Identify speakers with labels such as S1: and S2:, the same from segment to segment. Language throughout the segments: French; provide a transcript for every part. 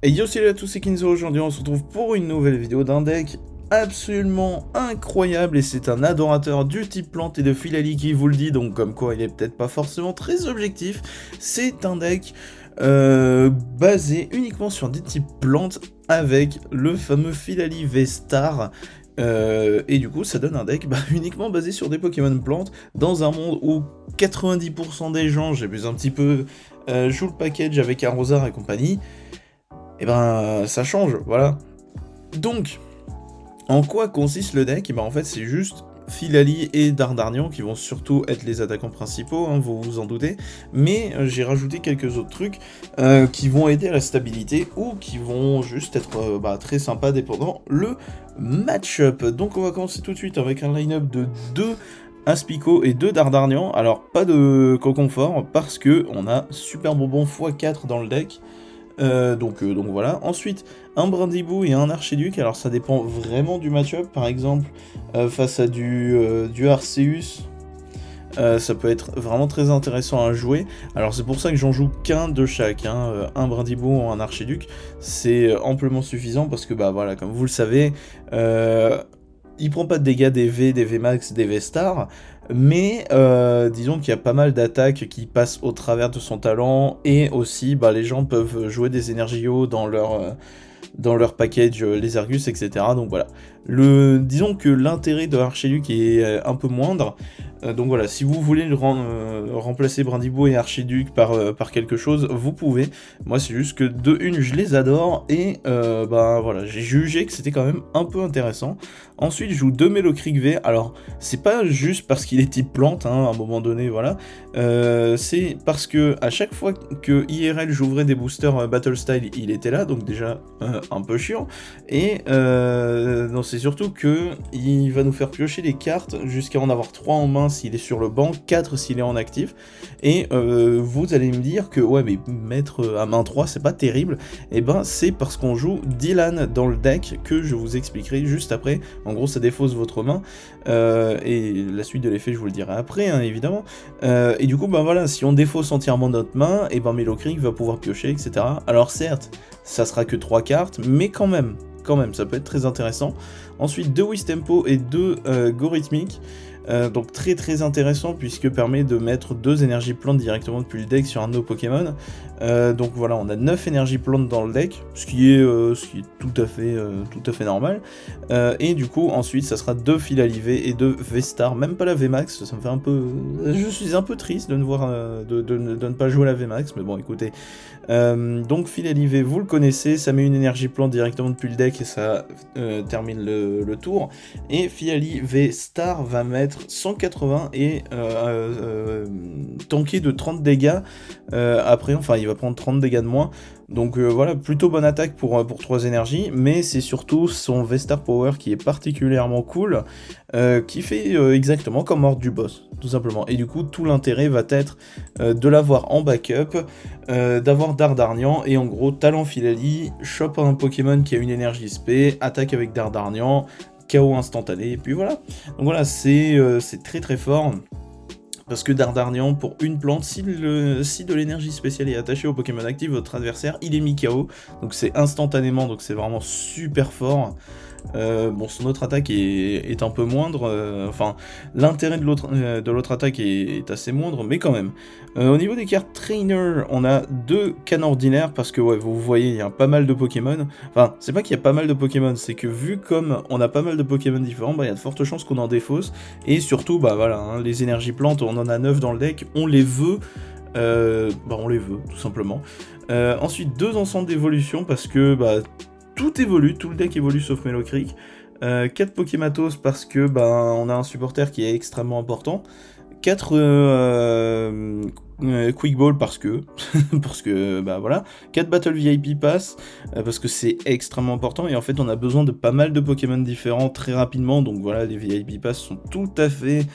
S1: Et yo, salut à tous, c'est Kinzo. Aujourd'hui on se retrouve pour une nouvelle vidéo d'un deck absolument incroyable, et c'est un adorateur du type plante et de Philali qui vous le dit, donc comme quoi il est peut-être pas forcément très objectif. C'est un deck basé uniquement sur des types plantes avec le fameux Philali V-Star. Et du coup ça donne un deck uniquement basé sur des Pokémon plantes dans un monde où 90% des gens, j'ai vu un petit peu, jouent le package avec Arrosar et compagnie. Et ça change, voilà. Donc, en quoi consiste le deck? Et en fait, c'est juste Philali et Dardarnian qui vont surtout être les attaquants principaux, hein, vous vous en doutez. Mais j'ai rajouté quelques autres trucs qui vont aider à la stabilité ou qui vont juste être très sympas dépendant le match-up. Donc, on va commencer tout de suite avec un line-up de 2 Aspico et 2 Dardarnian. Alors, pas de Coconfort parce que on a Super Bonbon x4 dans le deck. Donc voilà. Ensuite, un Brindibou et un Archiduc. Alors ça dépend vraiment du match-up. Par exemple, face à du Arceus, ça peut être vraiment très intéressant à jouer. Alors c'est pour ça que j'en joue qu'un de chaque. Hein. Un Brindibou ou un Archiduc, c'est amplement suffisant parce que voilà, comme vous le savez, il prend pas de dégâts des V, des VMAX, des V-Star, mais disons qu'il y a pas mal d'attaques qui passent au travers de son talent, et aussi les gens peuvent jouer des énergios dans leur package, les Argus, etc. Donc voilà. Disons que l'intérêt de Archiduc est un peu moindre. Donc voilà, si vous voulez remplacer Brindibou et Archiduc par quelque chose, vous pouvez. Moi, c'est juste que de une, je les adore, et voilà, j'ai jugé que c'était quand même un peu intéressant. Ensuite, je joue 2 Mélocreek V. Alors, c'est pas juste parce qu'il est type plante, hein, à un moment donné, voilà. C'est parce que à chaque fois que IRL j'ouvrais des boosters Battle Style, il était là, donc déjà un peu chiant. Et non, c'est surtout que il va nous faire piocher les cartes jusqu'à en avoir 3 en main s'il est sur le banc, 4 s'il est en actif. Et vous allez me dire que ouais, mais mettre à main 3 c'est pas terrible. Et c'est parce qu'on joue Dylan dans le deck, que je vous expliquerai juste après. En gros, ça défausse votre main, et la suite de l'effet je vous le dirai après, hein, évidemment. Et du coup voilà, si on défausse entièrement notre main, et Mélocreek va pouvoir piocher, etc. Alors certes, ça sera que 3 cartes, mais quand même, ça peut être très intéressant. Ensuite, 2 Wistempo et 2 Go Rhythmique. Donc très très intéressant, puisque permet de mettre 2 énergies plantes directement depuis le deck sur un de nos Pokémon. Donc voilà, on a 9 énergies plantes dans le deck, ce qui est tout à fait normal. Et du coup ensuite ça sera 2 Philali V et 2 V-Star, même pas la V-Max, ça me fait un peu... Je suis un peu triste de ne voir de ne pas jouer la V-Max, mais bon écoutez. Donc Philali V, vous le connaissez, ça met une énergie plante directement depuis le deck et ça termine le tour. Et Philali V-Star va mettre 180 et tanker de 30 dégâts après, enfin il va prendre 30 dégâts de moins. Donc voilà, plutôt bonne attaque pour 3 énergies, mais c'est surtout son V-Star Power qui est particulièrement cool, qui fait exactement comme Horde du boss, tout simplement. Et du coup, tout l'intérêt va être de l'avoir en backup, d'avoir Dardarnian, et en gros, talent Philali, chope un Pokémon qui a une énergie SP, attaque avec Dardarnian, KO instantané, et puis voilà. Donc voilà, c'est très très fort. Parce que Dardarnian, pour une plante, si de l'énergie spéciale est attachée au Pokémon actif, votre adversaire, il est mis KO. Donc c'est instantanément, donc c'est vraiment super fort. Son autre attaque est un peu moindre, enfin l'intérêt de l'autre attaque est assez moindre, mais quand même. Au niveau des cartes trainer, on a 2 cannes ordinaires, parce que ouais, vous voyez, il y a pas mal de Pokémon. Enfin, c'est pas qu'il y a pas mal de Pokémon, c'est que vu comme on a pas mal de Pokémon différents, il y a de fortes chances qu'on en défausse. Et surtout, voilà, hein, les énergies plantes, on en a 9 dans le deck, on les veut. On les veut, tout simplement. Ensuite, 2 ensembles d'évolution, parce que tout évolue, tout le deck évolue sauf Mélocreek. 4 Pokématos parce que on a un supporter qui est extrêmement important. 4 Quick Ball parce que parce que voilà. 4 Battle VIP Pass parce que c'est extrêmement important, et en fait on a besoin de pas mal de Pokémon différents très rapidement, donc voilà, les VIP Pass sont tout à fait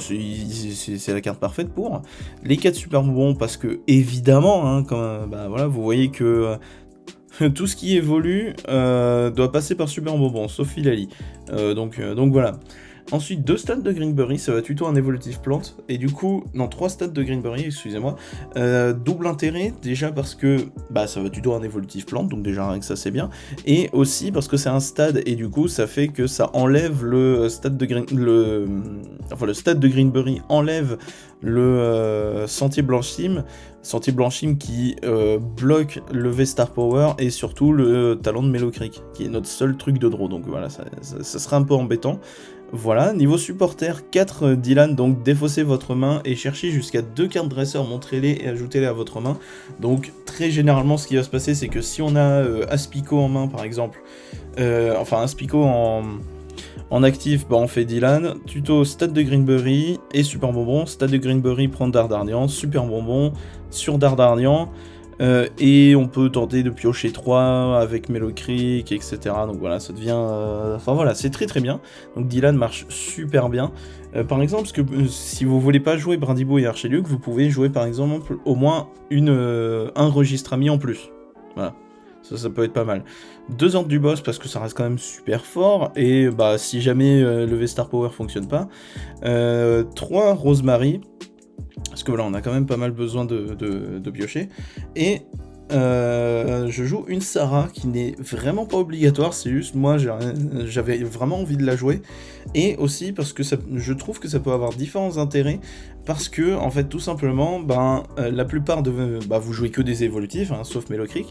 S1: c'est la carte parfaite pour. Les 4 Super Bonbons parce que évidemment, hein, voilà, vous voyez que tout ce qui évolue doit passer par Super Bonbon, sauf Philali. Donc voilà. Ensuite, 2 stats de Greenberry, ça va tuto un évolutif plante. Et du coup, non, 3 stats de Greenberry, excusez-moi. Double intérêt, déjà parce que bah, ça va tuto un évolutif plante, donc déjà rien que ça c'est bien. Et aussi parce que c'est un stade, et du coup, ça fait que ça enlève le stade de le stade de Greenberry enlève le sentier blanchime. Sentier blanchime qui bloque le V-Star Power et surtout le talent de Mellowcreek, qui est notre seul truc de draw. Donc voilà, ça serait un peu embêtant. Voilà, niveau supporter, 4 Dylan, donc défaussez votre main et cherchez jusqu'à 2 cartes dresseur, montrez-les et ajoutez-les à votre main. Donc très généralement ce qui va se passer c'est que si on a Aspico en main par exemple, enfin Aspico en actif, bah on fait Dylan, tuto Stade de Greenberry et Super Bonbon, Stade de Greenberry prend Dardarnian, Super Bonbon sur Dardarnian, et on peut tenter de piocher 3 avec Mellowcreek, etc. Donc voilà, ça devient... Enfin voilà, c'est très très bien. Donc Dylan marche super bien. Par exemple, parce que si vous voulez pas jouer Brindibou et Archelieuc, vous pouvez jouer par exemple au moins un registre ami en plus. Voilà. Ça peut être pas mal. 2 ordres du boss parce que ça reste quand même super fort. Et bah si jamais le V-Star Power fonctionne pas. 3 Rosemary. Parce que voilà, on a quand même pas mal besoin de piocher. Et je joue une Sarah qui n'est vraiment pas obligatoire, c'est juste moi j'avais vraiment envie de la jouer. Et aussi parce que je trouve que ça peut avoir différents intérêts. Parce que, en fait, tout simplement, la plupart de... vous jouez que des évolutifs, hein, sauf Mellowcreek.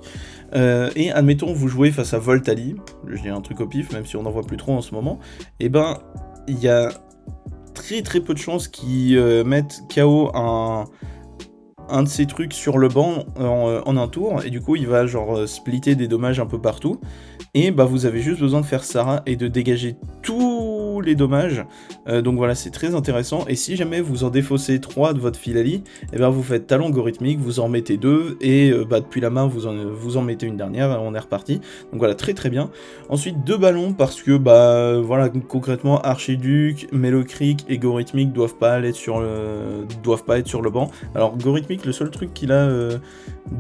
S1: Et admettons, vous jouez face à Voltali, je dis un truc au pif, même si on n'en voit plus trop en ce moment. Et il y a très très peu de chances qu'ils mettent KO un de ces trucs sur le banc en un tour, et du coup il va genre splitter des dommages un peu partout, et vous avez juste besoin de faire Sarah et de dégager tous les dommages, donc voilà, c'est très intéressant. Et si jamais vous en défaussez 3 de votre Philali, et vous faites talent algorithmique, vous en mettez 2, et depuis la main vous en mettez une dernière, on est reparti. Donc voilà, très très bien. Ensuite 2 ballons, parce que voilà, concrètement Archiduc, Mellowcreek et Gorithmic doivent pas être sur le banc. Alors Gorithmic, le seul truc qu'il a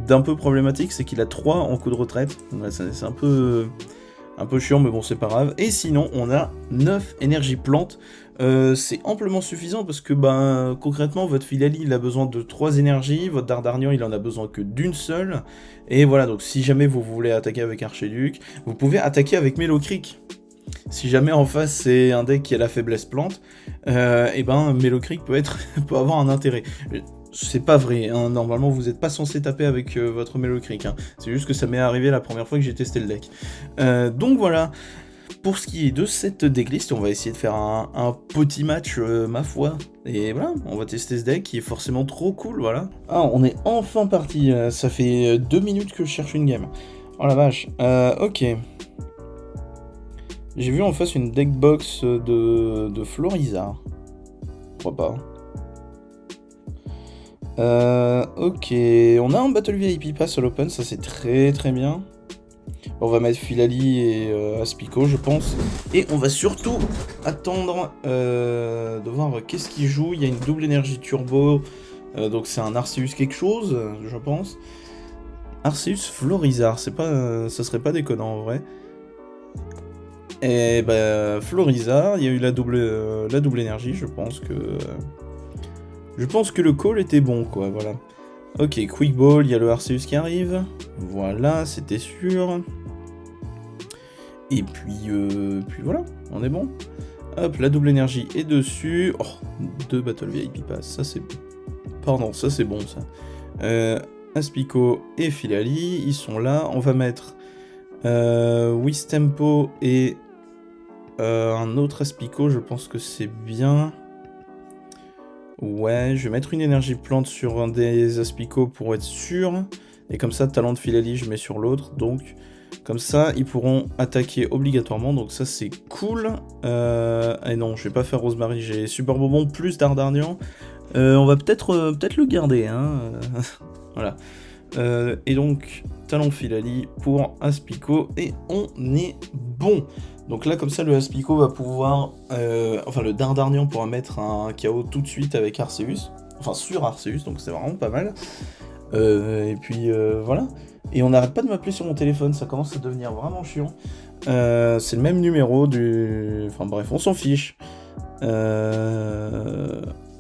S1: d'un peu problématique, c'est qu'il a 3 en coup de retraite. Ouais, c'est un peu chiant, mais bon, c'est pas grave. Et sinon, on a 9 énergies plantes. C'est amplement suffisant parce que concrètement, votre Philali, il a besoin de 3 énergies. Votre Dardarnian, il en a besoin que d'une seule. Et voilà, donc si jamais vous voulez attaquer avec Archiduc, vous pouvez attaquer avec Mellowcreek. Si jamais en face c'est un deck qui a la faiblesse plante, Mellowcreek peut avoir un intérêt. C'est pas vrai, hein. Normalement vous n'êtes pas censé taper avec votre Mellowcreek, hein. C'est juste que ça m'est arrivé la première fois que j'ai testé le deck. Donc voilà, pour ce qui est de cette decklist, on va essayer de faire un petit match, ma foi. Et voilà, on va tester ce deck qui est forcément trop cool, voilà. Ah, on est enfin parti, ça fait 2 minutes que je cherche une game. Oh la vache, ok. J'ai vu en face une deckbox de Florizard. Pourquoi pas. Ok, on a un Battle VIP Pass à l'Open, ça c'est très très bien. On va mettre Philali et Aspico, je pense. Et on va surtout attendre de voir qu'est-ce qu'il joue. Il y a une double énergie turbo, donc c'est un Arceus quelque chose, je pense. Arceus Florizard, ça serait pas déconnant en vrai. Et Florizard, il y a eu la double énergie, je pense que le call était bon, quoi, voilà. Ok, Quick Ball, il y a le Arceus qui arrive. Voilà, c'était sûr. Et puis voilà, on est bon. Hop, la double énergie est dessus. Oh, 2 Battle VIP Pass, ça c'est... Pardon, ça c'est bon, ça. Aspico et Philali, ils sont là. On va mettre Wistempo et un autre Aspico, je pense que c'est bien. Ouais, je vais mettre une énergie plante sur un des Aspico pour être sûr. Et comme ça, talent de Philali, je mets sur l'autre. Donc, comme ça, ils pourront attaquer obligatoirement. Donc ça, c'est cool. Et non, je vais pas faire Rosemary. J'ai Super Bonbon plus Dardarnian. On va peut-être le garder, hein. Voilà. Et donc, talent Philali pour Aspico. Et on est bon. Donc là, comme ça, le Aspico va pouvoir... le Dardarnian pourra mettre un KO tout de suite avec Arceus. Enfin, sur Arceus, donc c'est vraiment pas mal. Et puis, voilà. Et on n'arrête pas de m'appeler sur mon téléphone, ça commence à devenir vraiment chiant. C'est le même numéro du... Enfin bref, on s'en fiche.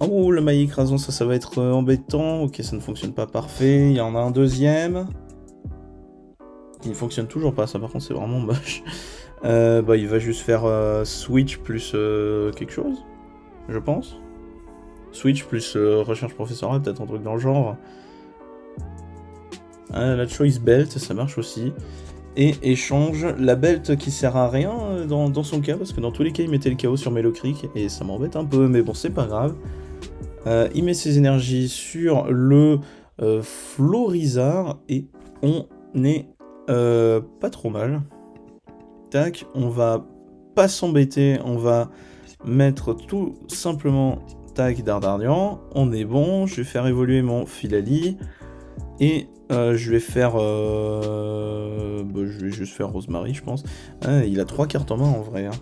S1: Oh, le maillet écrasant, ça va être embêtant. Ok, ça ne fonctionne pas parfait. Il y en a un deuxième. Qui ne fonctionne toujours pas, ça par contre c'est vraiment moche. Bah, il va juste faire Switch plus quelque chose, je pense. Switch plus recherche professorale, peut-être un truc dans le genre. La choice belt, ça marche aussi. Et échange la belt qui sert à rien dans son cas, parce que dans tous les cas il mettait le chaos sur Mellow Creek, et ça m'embête un peu, mais bon c'est pas grave. Il met ses énergies sur le Florizard, et on est pas trop mal. Tac, on va pas s'embêter, on va mettre tout simplement tac Dardarnian, on est bon, je vais faire évoluer mon Filali, et je vais faire... je vais juste faire Rosemary, je pense. Ah, il a 3 cartes en main en vrai. Hein.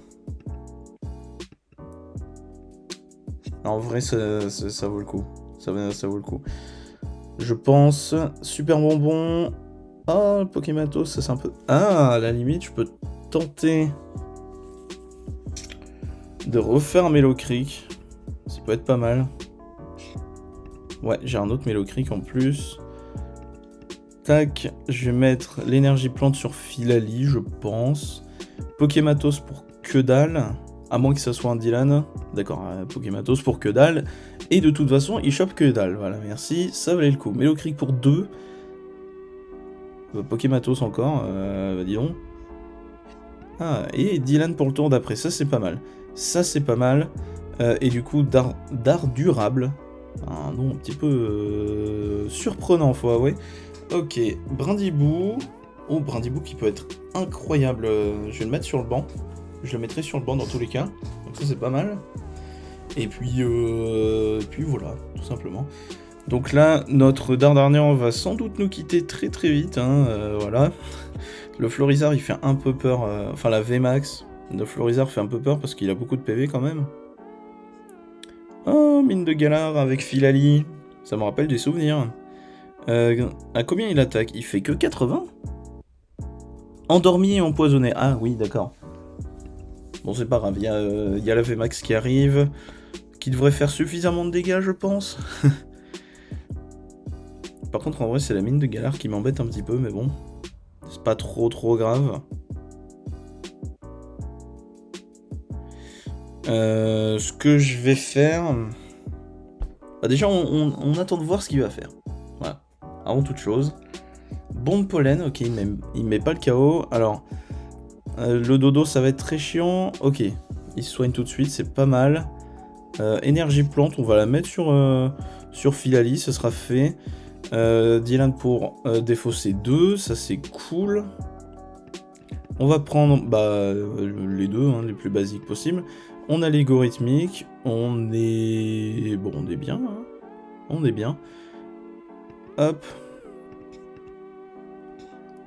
S1: En vrai, ça vaut le coup. Ça vaut le coup. Je pense. Super bonbon. Oh, le Pokématos, ça c'est un peu... Ah, à la limite, je peux tenter de refaire Mellow Creek. Ça peut être pas mal. Ouais, j'ai un autre Mellow Creek en plus. Tac, je vais mettre l'énergie plante sur Filali, je pense. Pokématos pour que dalle. À moins que ça soit un Dylan. D'accord, Pokématos pour que dalle. Et de toute façon, il chope que dalle. Voilà, merci, ça valait le coup. Mellow Creek pour 2. Pokématos encore, dis donc. Ah, et Dylan pour le tour d'après, ça c'est pas mal. Ça c'est pas mal. Et du coup, Dar durable. Un nom un petit peu surprenant, faut avouer. Ok, Brindibou. Oh, Brindibou qui peut être incroyable. Je vais le mettre sur le banc. Je le mettrai sur le banc dans tous les cas. Donc ça c'est pas mal. Et puis voilà, tout simplement. Donc là, notre Dardarnian va sans doute nous quitter très très vite. Hein, voilà. Le Florizard il fait un peu peur. Enfin la VMAX de Florizard fait un peu peur parce qu'il a beaucoup de PV quand même. Oh, mine de Galar avec Filali. Ça me rappelle des souvenirs. À combien il attaque? Il fait que 80? Endormi et empoisonné. Ah oui, d'accord. Bon, c'est pas grave. Il y a la VMAX qui arrive. Qui devrait faire suffisamment de dégâts, je pense. Par contre, en vrai, c'est la mine de Galar qui m'embête un petit peu, mais bon. C'est pas trop grave. Ce que je vais faire... Bah déjà, on attend de voir ce qu'il va faire. Voilà. Avant toute chose. Bombe pollen, ok, il met pas le KO. Alors, le dodo, ça va être très chiant. Ok, il se soigne tout de suite, c'est pas mal. Énergie plante, on va la mettre sur Filali, ce sera fait. Dylan pour défausser 2, ça c'est cool. On va prendre les deux, hein, les plus basiques possibles. On a l'égorithmique, on est... Bon, on est bien, hein. On est bien. Hop.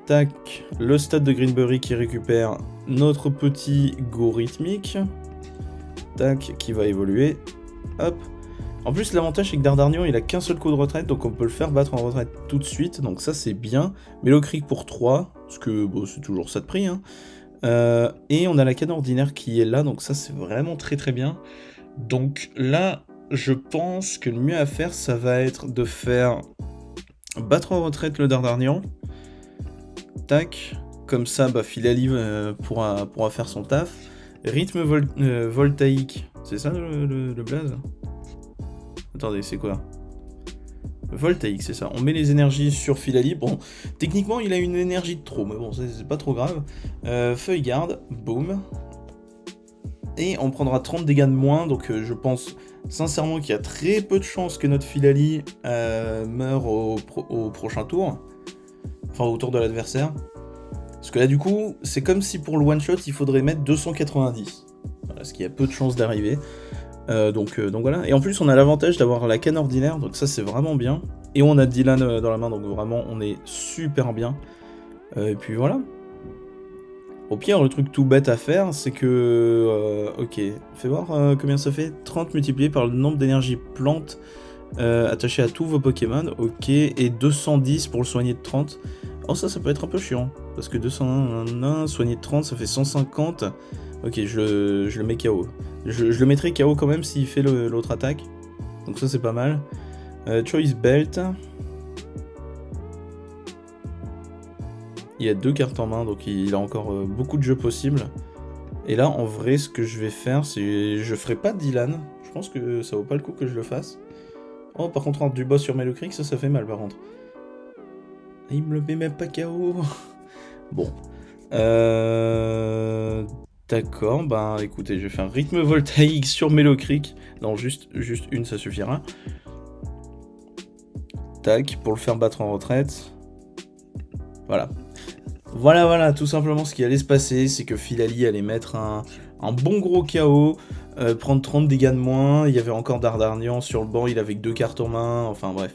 S1: Tac, le stade de Greenberry qui récupère notre petit gorithmique. Tac, qui va évoluer. Hop. En plus, l'avantage, c'est que Dardarnian, il a qu'un seul coup de retraite, donc on peut le faire battre en retraite tout de suite, donc ça, c'est bien. Mellow Creek pour 3, parce que bon, c'est toujours ça de prix, hein. Et on a la canne ordinaire qui est là, donc ça, c'est vraiment très bien. Donc là, je pense que le mieux à faire, ça va être de faire battre en retraite le Dardarnian. Tac, comme ça, Filali pourra faire son taf. Rythme voltaïque, c'est ça le blaze? Attendez, c'est quoi? Voltaïque, c'est ça. On met les énergies sur Filali. Bon, techniquement, il a une énergie de trop, mais bon, c'est pas trop grave. Feuille garde, boum. Et on prendra 30 dégâts de moins, donc je pense sincèrement qu'il y a très peu de chances que notre Filali meure au prochain tour. Enfin, au tour de l'adversaire. Parce que là, du coup, c'est comme si pour le one-shot, il faudrait mettre 290. Voilà, ce qui a peu de chances d'arriver. Donc voilà. Et en plus, on a l'avantage d'avoir la canne ordinaire, donc ça, c'est vraiment bien. Et on a Dylan dans la main, donc vraiment, on est super bien. Et puis voilà. Au pire, le truc tout bête à faire, c'est que... ok, fais voir combien ça fait. 30 multiplié par le nombre d'énergie plantes attachées à tous vos Pokémon. Ok, et 210 pour le soigner de 30. Oh, ça peut être un peu chiant. Parce que 201 soigné de 30, ça fait 150. Ok, je le mets KO. Je le mettrai KO quand même s'il fait l'autre attaque. Donc ça c'est pas mal. Choice Belt. Il y a 2 cartes en main, donc il a encore beaucoup de jeux possibles. Et là, en vrai, ce que je vais faire, c'est... Je ferai pas Dylan. Je pense que ça vaut pas le coup que je le fasse. Oh, par contre, du boss sur Melocric, ça fait mal, par contre. Il me le met même pas KO. Bon. D'accord, bah écoutez, je vais faire un rythme voltaïque sur Melocric. Non, juste une, ça suffira. Tac, pour le faire battre en retraite. Voilà. Voilà, tout simplement ce qui allait se passer, c'est que Philali allait mettre un bon gros KO, prendre 30 dégâts de moins, il y avait encore Dardarnian sur le banc, il avait que 2 cartes en main, enfin bref.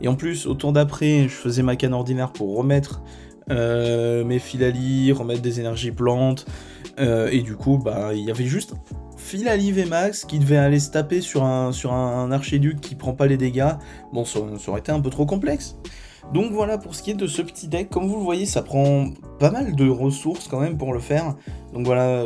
S1: Et en plus, au tour d'après, je faisais ma canne ordinaire pour remettre mes Philali, remettre des énergies plantes, et du coup, bah, il y avait juste Philali VMAX qui devait aller se taper sur un archiduc qui prend pas les dégâts. Bon, ça aurait été un peu trop complexe. Donc voilà pour ce qui est de ce petit deck, comme vous le voyez ça prend pas mal de ressources quand même pour le faire, donc voilà,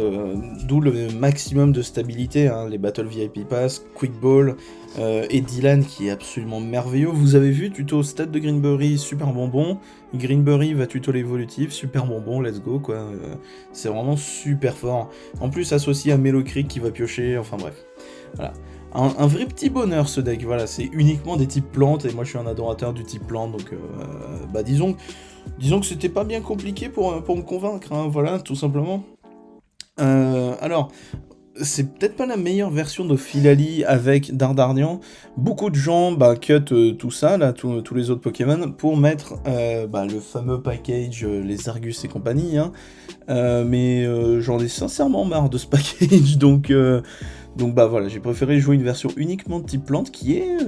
S1: d'où le maximum de stabilité, hein, les Battle VIP Pass, Quick Ball, et Dylan qui est absolument merveilleux. Vous avez vu, tuto Stade de Greenberry, super bonbon, Greenberry va tuto l'évolutif, super bonbon, let's go quoi, c'est vraiment super fort. En plus associé à Melocric qui va piocher, enfin bref, voilà. Un vrai petit bonheur ce deck, voilà, c'est uniquement des types plantes, et moi je suis un adorateur du type plante, donc bah disons que c'était pas bien compliqué pour me convaincre, hein, voilà, tout simplement. Alors, c'est peut-être pas la meilleure version de Philali avec Dardarnian. Beaucoup de gens cut tout ça, là, tous les autres Pokémon, pour mettre le fameux package, les Argus et compagnie, hein. Mais j'en ai sincèrement marre de ce package, donc bah voilà, j'ai préféré jouer une version uniquement de type plante qui est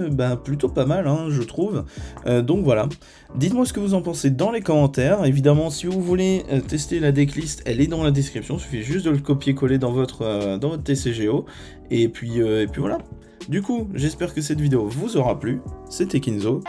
S1: plutôt pas mal, hein, je trouve. Donc voilà, dites-moi ce que vous en pensez dans les commentaires. Évidemment, si vous voulez tester la decklist, elle est dans la description, il suffit juste de le copier-coller dans votre TCGO. Et puis voilà. Du coup, j'espère que cette vidéo vous aura plu. C'était Kinzo.